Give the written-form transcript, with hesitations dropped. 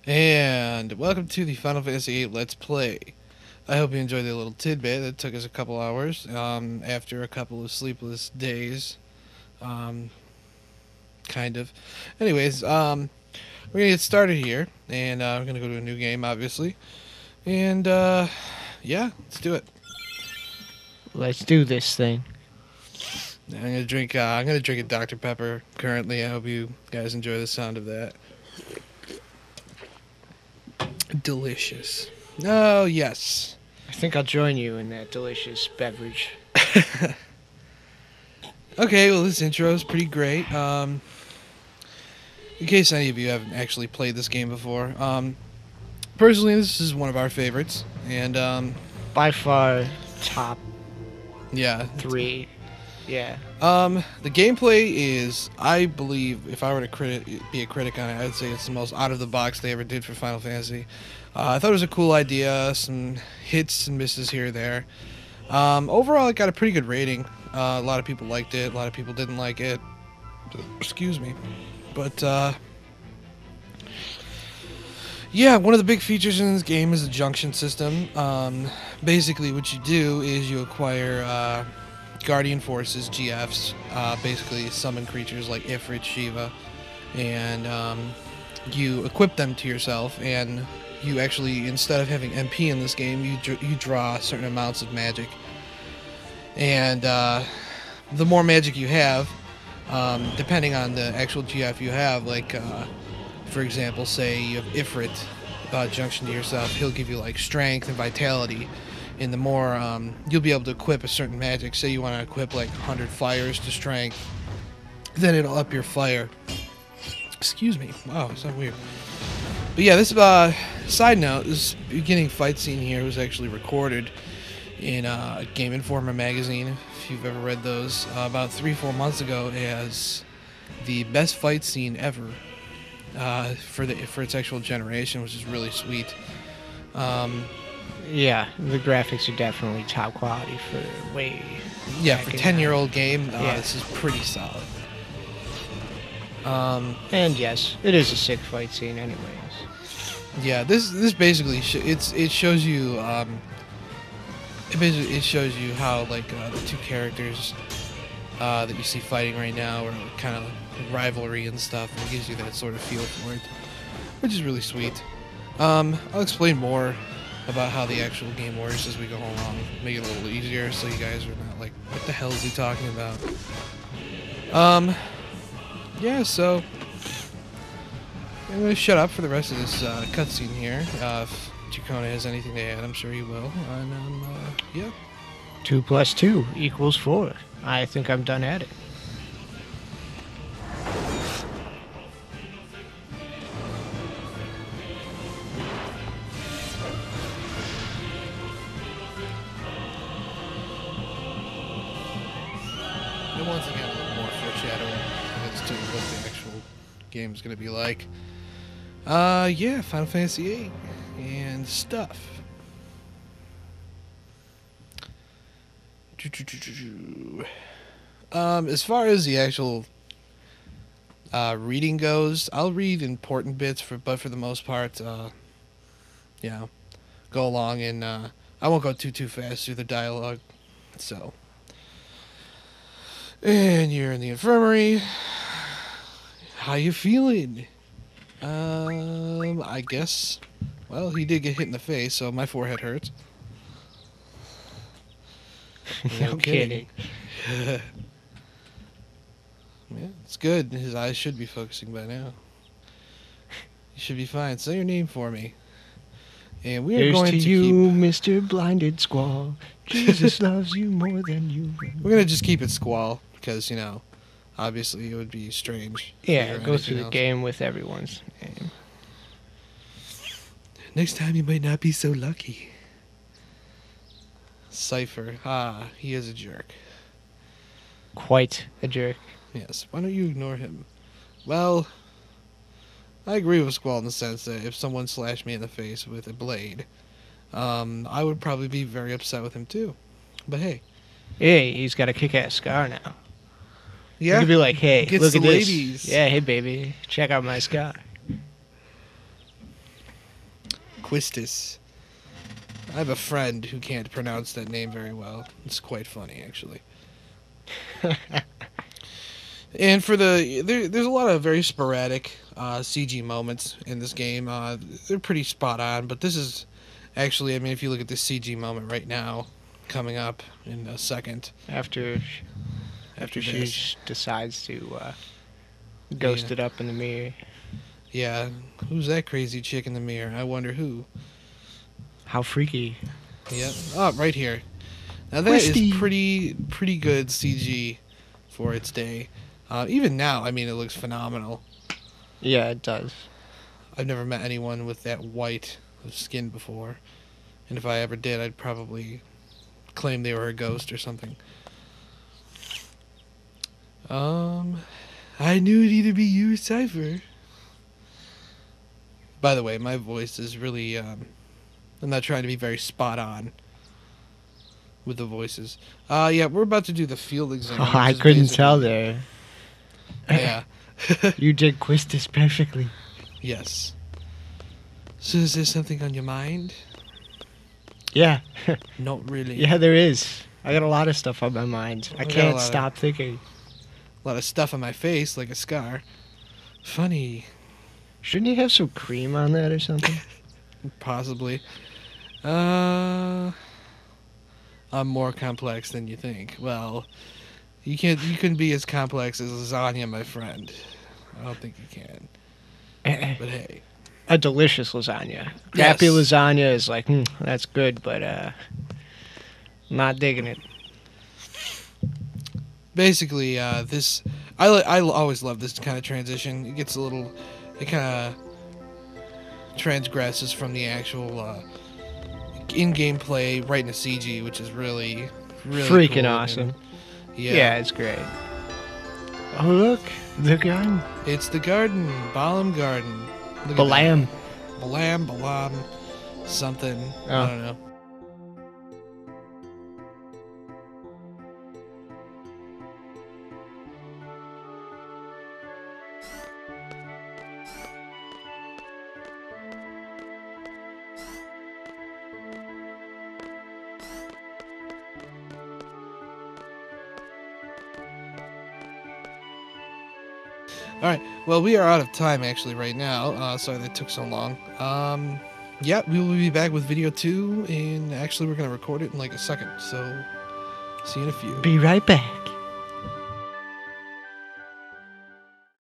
And welcome to the Final Fantasy VIII Let's Play. I hope you enjoyed the little tidbit that took us a couple hours after a couple of sleepless days. Um, kind of. Anyways, we're going to get started here, and we're going to go to a new game, obviously. And, yeah, let's do it. Let's do this thing. I'm gonna drink a Dr. Pepper currently. I hope you guys enjoy the sound of that. Delicious. Oh, yes. I think I'll join you in that delicious beverage. Okay, well, this intro is pretty great. In case any of you haven't actually played this game before, personally, this is one of our favorites, and By far, top yeah, 3. Yeah. the gameplay is, I believe, if I were to be a critic on it, I'd say it's the most out of the box they ever did for Final Fantasy. I thought it was a cool idea, some hits and misses here or there. Overall, it got a pretty good rating. A lot of people liked it, a lot of people didn't like it. Excuse me. But, yeah, one of the big features in this game is the junction system. Basically, what you do is you acquire Guardian Forces, GFs, basically summon creatures like Ifrit, Shiva, and you equip them to yourself, and you actually, instead of having MP in this game, you draw certain amounts of magic. And the more magic you have, depending on the actual GF you have, like, for example, say you have Ifrit junction to yourself, he'll give you like strength and vitality. And the more you'll be able to equip a certain magic. Say you want to equip like 100 fires to strength, then it'll up your fire. Excuse me. Wow, is that weird? But yeah, this side note, this beginning fight scene here was actually recorded in Game Informer magazine, if you've ever read those, about 3-4 months ago, as the best fight scene ever for its actual generation, which is really sweet. Yeah, the graphics are definitely top quality for way. Yeah, for 10-year-old game, yeah. This is pretty solid. And yes, it is a sick fight scene, anyways. Yeah, this basically it shows you it shows you how like the two characters that you see fighting right now are kind of rivalry and stuff, and it gives you that sort of feel for it, which is really sweet. I'll explain more about how the actual game works as we go along, make it a little easier so you guys are not like, what the hell is he talking about? Yeah, so I'm going to shut up for the rest of this cutscene here. If Chacona has anything to add, I'm sure he will. And, yeah. 2 + 2 = 4. I think I'm done at it. And once again, a little more foreshadowing as to what the actual game is going to be like. Yeah, Final Fantasy VIII and stuff. As far as the actual reading goes, I'll read important bits, but for the most part, you know, go along and I won't go too fast through the dialogue. So, and you're in the infirmary. How you feeling? I guess. Well, he did get hit in the face, so my forehead hurts. No kidding. Yeah, it's good. His eyes should be focusing by now. You should be fine. Say your name for me. And we are Here's going to to you, keep... Mr. Blinded Squall. Jesus loves you more than you. We're going to just keep it Squall, because, you know, obviously it would be strange. Yeah, for go anything through the else. game with everyone's name. Next time you might not be so lucky. Cypher. Ah, he is a jerk. Quite a jerk. Yes, why don't you ignore him? Well, I agree with Squall in the sense that if someone slashed me in the face with a blade, I would probably be very upset with him too. But hey. Hey, he's got a kick-ass scar now. Yeah. You could be like, hey, Gets look the at this. ladies. Yeah, hey, baby, check out my scar. Quistis. I have a friend who can't pronounce that name very well. It's quite funny, actually. And for there's a lot of very sporadic CG moments in this game. They're pretty spot on, but this is actually, I mean, if you look at this CG moment right now, coming up in a second. After this. she decides to ghost it up in the mirror. Yeah, who's that crazy chick in the mirror? I wonder who. How freaky. Yep. Oh, right here. Now that Twisty. is pretty good CG for its day. Even now, I mean, it looks phenomenal. Yeah, it does. I've never met anyone with that white of skin before, and if I ever did, I'd probably claim they were a ghost or something. I knew it'd either be you or Cypher. By the way, my voice is really, I'm not trying to be very spot on with the voices. Yeah, we're about to do the field exam. Oh, I couldn't tell there. Yeah. You did Quistis perfectly. Yes. So is there something on your mind? Yeah. Not really. Yeah, there is. I got a lot of stuff on my mind. I got a can't lot stop thinking. A lot of stuff on my face, like a scar. Funny. Shouldn't you have some cream on that or something? Possibly. I'm more complex than you think. Well, you couldn't be as complex as lasagna, my friend. I don't think you can. But hey. A delicious lasagna. Crappy Yes. lasagna is like, that's good, but not digging it. Basically, this I always love this kind of transition. It gets a little, it kind of transgresses from the actual in-game play right into CG, which is really Freaking cool. awesome. And, Yeah, it's great. Oh, look. The garden. It's the garden, Balam Garden. Look at Balam. that. Balam, something. Oh. I don't know. Alright, well, we are out of time actually right now. Sorry that took so long. Yeah, we will be back with video 2, and actually we're going to record it in like a second, so see you in a few. Be right back.